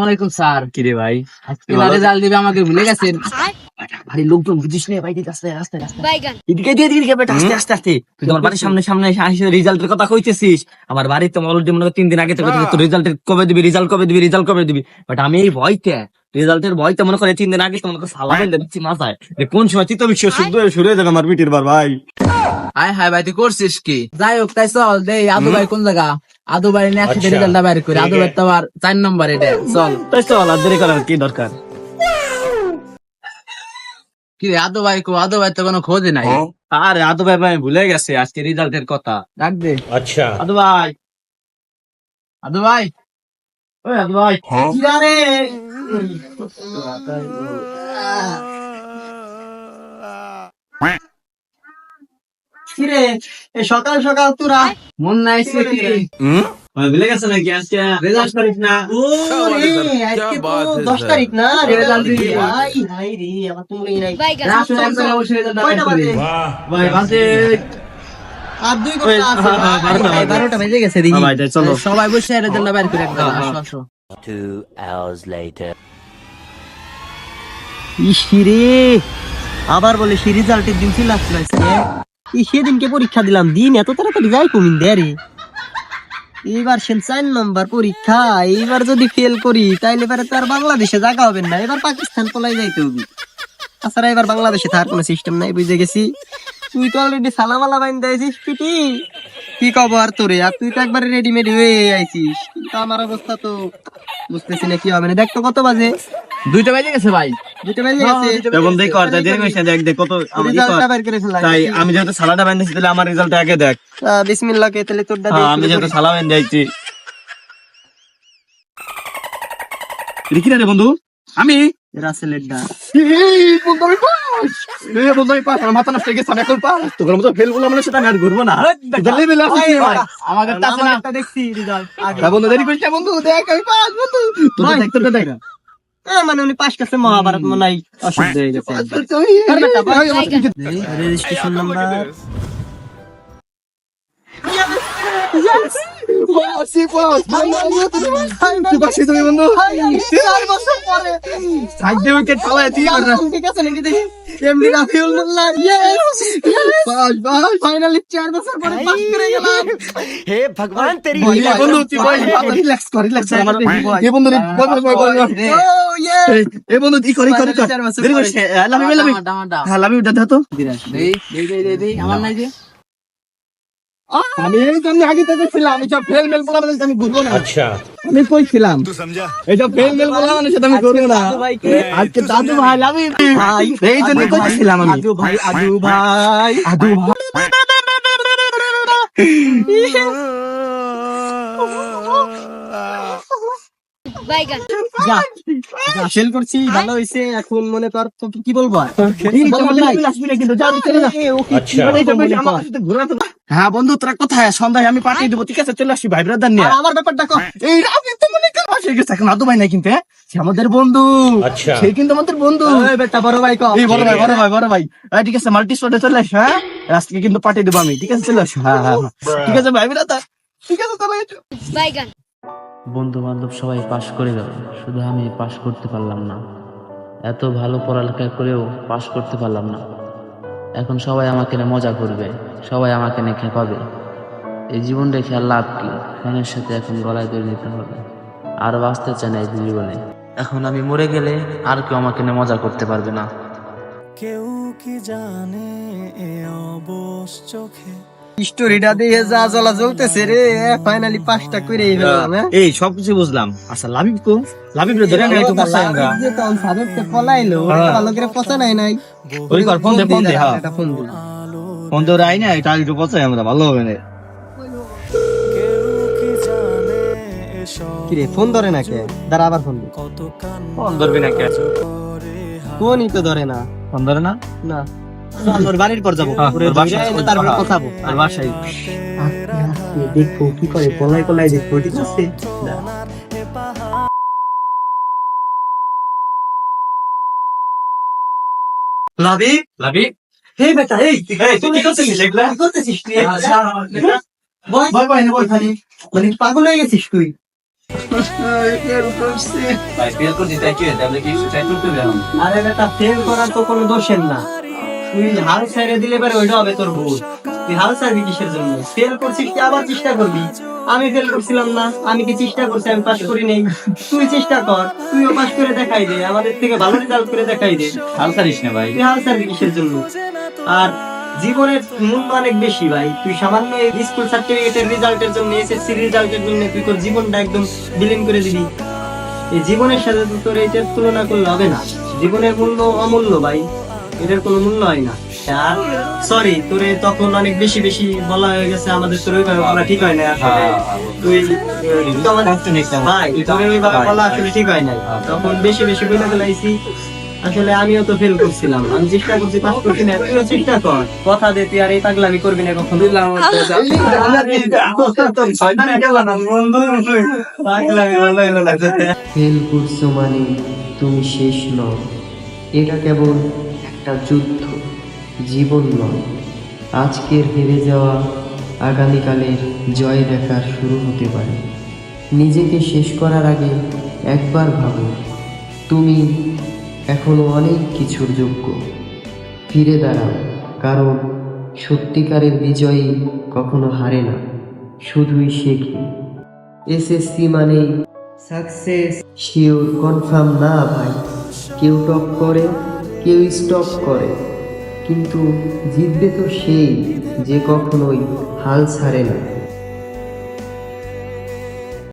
আলাইকুম স্যার। কি রে ভাই? আজকে রেজাল্ট দিবে, আমাকে ভুলে গেছেন? ভারী লোকজন বুঝিস না ভাই, আস্তে আস্তে আস্তে বাইগান এদিকে দিয়ে দিকে বেটা, আস্তে আস্তে আস্তে। তুই তোমার বাড়ির সামনে সামনে আসি রেজাল্টের কথা কইতেছিস। আমার বাড়ির তো অলরেডি মনে হয় 3 দিন আগে থেকে তো রেজাল্টের কবে দিবি, রেজাল্ট কবে দিবি, রেজাল্ট কবে দিবি। বাট আমি এই ভয়তে, রেজাল্টের ভয়তে মনে করে 3 দিন আগে তো মনে করে সালা বেঁধে দিচ্ছি মাথায় যে কোন সময় চিত্ত বিশ্ব শুদ্ধ হয়ে শুরু হয়ে যাবে আমার বিটির বার ভাই। হাই হাই ভাই, তুই করছিস কি? যাই হোক, তাই চল দেই। আদু ভাই কোন জায়গা? আদু ভাই নিয়ে একসাথে রেজাল্টটা বাইর করি। আদু ভাই তো আবার 4 নম্বর, এটা চল। তাই চল, আর দেরি করার কি দরকার? কি রে আদু ভাই কো? আদু ভাই তো কোনো খোঁজই নাই। আরে আদু ভাই ভাই ভুলে গেছে আজকে রেজাল্টের কথা। ডাক দে। अच्छा আদু ভাই, আদু ভাই, ওই আদু ভাই, কি রে? কি রে এই সকাল সকাল তোরা? মন নাই সে কি? ভাই ভুলে গেছে নাকি আজকে রেজাল্ট করিস না? ও আজকে তো 10 তারিখ না, রেজাল্ট দিবি। হাই হাই রে, আমার তো মনেই নাই। বাইগান রাত এক জায়গায় বসে রেজাল্ট বাইর কয়টা করি। বাজে? वाह ভাই বাজে আর 2 ঘন্টা আছে। হ্যাঁ, 12টা বেজে গেছে হ্যাঁ ভাই, তাই চলো। সবাই বসে রেজাল্ট বাইর করি একদম। আসো আসো। 2 hours later. ইসিরে আবার বলে সে রেজাল্টের দিন ছিল আজকে। সেদিনকে পরীক্ষা দিলাম, দিন এত তাড়াতাড়ি যাই কমিন দেয় রে। এইবার সে 4 নম্বর পরীক্ষা, এইবার যদি ফেল করি তাইলে এবারে তো আর বাংলাদেশে জায়গা হবে না, এবার পাকিস্তান পলাই যাইতে হবে। তাছাড়া এবার বাংলাদেশে থাকার কোনো সিস্টেম নাই, বুঝে গেছি। তুই তো অলরেডি সালামালা বাইন দিয়েছিস পিটি, কি খবর তোরে? আর তুই তো একবারে রেডিমেড হয়ে আইছিস, কিন্তু আমার অবস্থা তো বুঝতেছি না কি হবে না। দেখ তো কত বাজে? 2টা বেজে গেছে ভাই। 2টা বেজে গেছে। এবং দেখ আর তাই দেরি করিস না, দেখ দেখ কত আমার ই কর। রেজাল্টটা বের করে ফেলাই। তাই আমি যেহেতু সালাটা বানিয়েছি তাহলে আমার রেজাল্টটা আগে দেখ। বিসমিল্লাহ কে তাহলে তোরটা হ্যাঁ, আমি যেহেতু সালা বানিয়ে দিয়েছি। দেখি না রে বন্ধু, আমি রাসেলের ডা বন্ধু আমি পাস, বন্ধু আমি পাস, আমার মাথা নষ্ট হয়ে গেছে, আমি এখন পাস। তোর মতো ফেল বলে মানে সেটা আমি আর ঘুরবো না। লেভেল আছে ভাই আমাদের কাছে না। একটা দেখছি রেজাল্ট আগে। হ্যাঁ বন্ধু, দেরি করিস না বন্ধু, দেখ আমি পাস বন্ধু। তোর দেখ তোর দেখ মানে উনি পাশ কাছে মহাভারত মনে হয় অশুদ্ধ হয়ে গেছে। রেজিস্ট্রেশন নাম্বার ঠিক আছে নাকি? দেখি এমডি রাফিউল মোল্লা, ফাইনালি 4 বছর পরে পাস করে গেলাম। हे भगवान तेरी বন্ধু তুই বল, রিল্যাক্স কর, রিল্যাক্স কর। আমার এই বন্ধু রে, বল বল বল বল। ও ইয়ে এই বন্ধু ই করি করি কর, দেরি করিস না। লাভ ইউ লাভ ইউ, ডামাডা। হ্যাঁ লাভ ইউ দাদা তো। দেই দেই দেই দেই, আমার নাই যে। আমি এই জন্য আগে থেকে ছিলাম, আমি সব ফেল মেল বলা মানে আমি ঘুরবো না। अच्छा আমি কই ছিলাম এই সব ফেল মেল বলা মানে সেটা আমি করবো না। আজকে দাদু ভাই লাভ ইউ ভাই, এই জন্য কই ছিলাম আমি। আদু ভাই, আদু ভাই, আদু ভাই বাইগান যা যা ফেল করছি, ভালো হইছে। এখন মনে কর তো কি বলবো আর? अच्छा হ্যাঁ বন্ধু, তোরা কোথায়? সন্ধ্যায় আমি পাঠিয়ে দেবো, ঠিক আছে? চলে আসি ভাই ব্রাদার নিয়ে। আর আমার ব্যাপারটা কর। এই রাবি তো মনে কর মাস হয়ে গেছে, এখন আদু ভাই নাই কিন্তু, হ্যাঁ? সে আমাদের বন্ধু, আচ্ছা। সে কিন্তু আমাদের বন্ধু। ওই বেটা বড় ভাই কর। এই বড় ভাই বড় ভাই বড় ভাই, ঠিক আছে মাল্টি স্পটে চলে আসো, হ্যাঁ? আজকে কিন্তু পাঠিয়ে দেবো আমি, ঠিক আছে? চলে আসো, হ্যাঁ হ্যাঁ হ্যাঁ। ঠিক আছে ভাই ব্রাদার, ঠিক আছে চলে আসো। বাইগান বন্ধু বান্ধব সবাই পাশ করে গেল, শুধু আমি পাশ করতে পারলাম না। এত ভালো পড়ালেখা করেও পাশ করতে পারলাম না। এখন সবাই আমাকে নিয়ে মজা করবে, সবাই আমাকে নিয়ে খেপাবে। এই জীবন রেখে আর লাভ কি? ফ্যানের সাথে এখন গলায় দড়ি নিতে হবে। আর বাঁচতে চাই না এই জীবনে। এখন আমি মরে গেলে আর কেউ আমাকে নিয়ে মজা করতে পারবে না। কেউ কি জানে এ অবশ চোখে স্টোরিটা দিয়ে যা জ্বলা জ্বলতেছে রে, ফাইনালি পাঁচটা করে ফেললাম। এই সবকিছু বুঝলাম। আচ্ছা লাবিব কো, লাবিব রে ধরে না একটু পাশে আমরা। যে তখন সাবেকতে পলাইলো, ভালো করে পচা নাই নাই। ওই কর, ফোন দে ফোন দে, হ্যাঁ এটা ফোন দিল। ফোন দে, রাই না এটা একটু পছাই আমরা, ভালো হবে না। কেউ কি জানে এসব কি রে ফোন ধরে না কে? দাঁড়া আবার ফোন দিল। কত কান ফোন ধরবি না কে? করে ফোনই তো ধরে না। ফোন ধরে না? না চল ওর বাড়ির পর যাবো, ওর বাসায় তারপরে কথাবো। আর বাসায় দেখো কি করে, পলাই পলাই দেখো, ঠিক আছে? লাবিব লাবিব, হে বেটা, এই তুই কি করছিস এগুলা? কি করতেছিস তুই? ভয় ভয় না বল খালি। মানে পাগল হয়ে গেছিস তুই? ভাই ফেল করছি তাই কি হয়েছে? আপনি কি ট্রাই করতে পারেন? আরে বেটা ফেল করা তো কোনো দোষের না, তুই হাল ছেড়ে দিলে পারে ওইটা হবে তোর ভুল। তুই হাল ছাড়বি কিসের জন্য? ফেল করছিস কি আবার চেষ্টা করবি? আমি ফেল করছিলাম না, আমি কি চেষ্টা করছি আমি পাস করি নাই? তুই চেষ্টা কর, তুইও পাস করে দেখাই দে, আমাদের থেকে ভালো রেজাল্ট করে দেখাই দে। হাল ছাড়িস না ভাই। তুই হাল ছাড়বি কিসের জন্য? আর জীবনের মূল্য অনেক বেশি ভাই, তুই সামান্য এই স্কুল সার্টিফিকেটের রেজাল্টের জন্য, এসএসসি রেজাল্টের জন্য তুই তোর জীবনটা একদম বিলীন করে দিবি। এই জীবনের সাথে তো তোর এটার তুলনা করলে হবে না। জীবনের মূল্য অমূল্য ভাই, এটার কোনো মূল্য হয় না। আর সরি, তোরে তখন অনেক বেশি বেশি বলা হয়ে গেছে, আমাদের তোর ওইভাবে বলা ঠিক হয় না আসলে। তুই তো আমাদের ভাই, তোর ওইভাবে বলা আসলে ঠিক হয় নাই, তখন বেশি বেশি বলে ফেলাইছি। আসলে আমিও তো ফেল করছিলাম, আমি চেষ্টা করছি পাস করছি না, তুইও চেষ্টা কর। কথা দে তুই আর এই পাগলামি করবি না কখনো। পাগলামি ভালো হলো না। ফেল করছো মানে তুমি শেষ নও, এটা কেবল একটা যুদ্ধ, জীবন নয়। আজকের হেরে যাওয়া আগামীকালের জয় দেখার শুরু হতে পারে। নিজেকে শেষ করার আগে একবার ভাবো, তুমি এখনো অনেক কিছুর যোগ্য। ফিরে দাঁড়াও, কারণ সত্যিকারের বিজয়ী কখনো হারে না, শুধুই শেখে। এসএসসি মানেই সাকসেস শিওর কনফার্ম না ভাই। কেউ টপ করে, কেউ স্টপ করে, কিন্তু জিতবে তো সেই যে কখনোই হাল ছাড়ে না।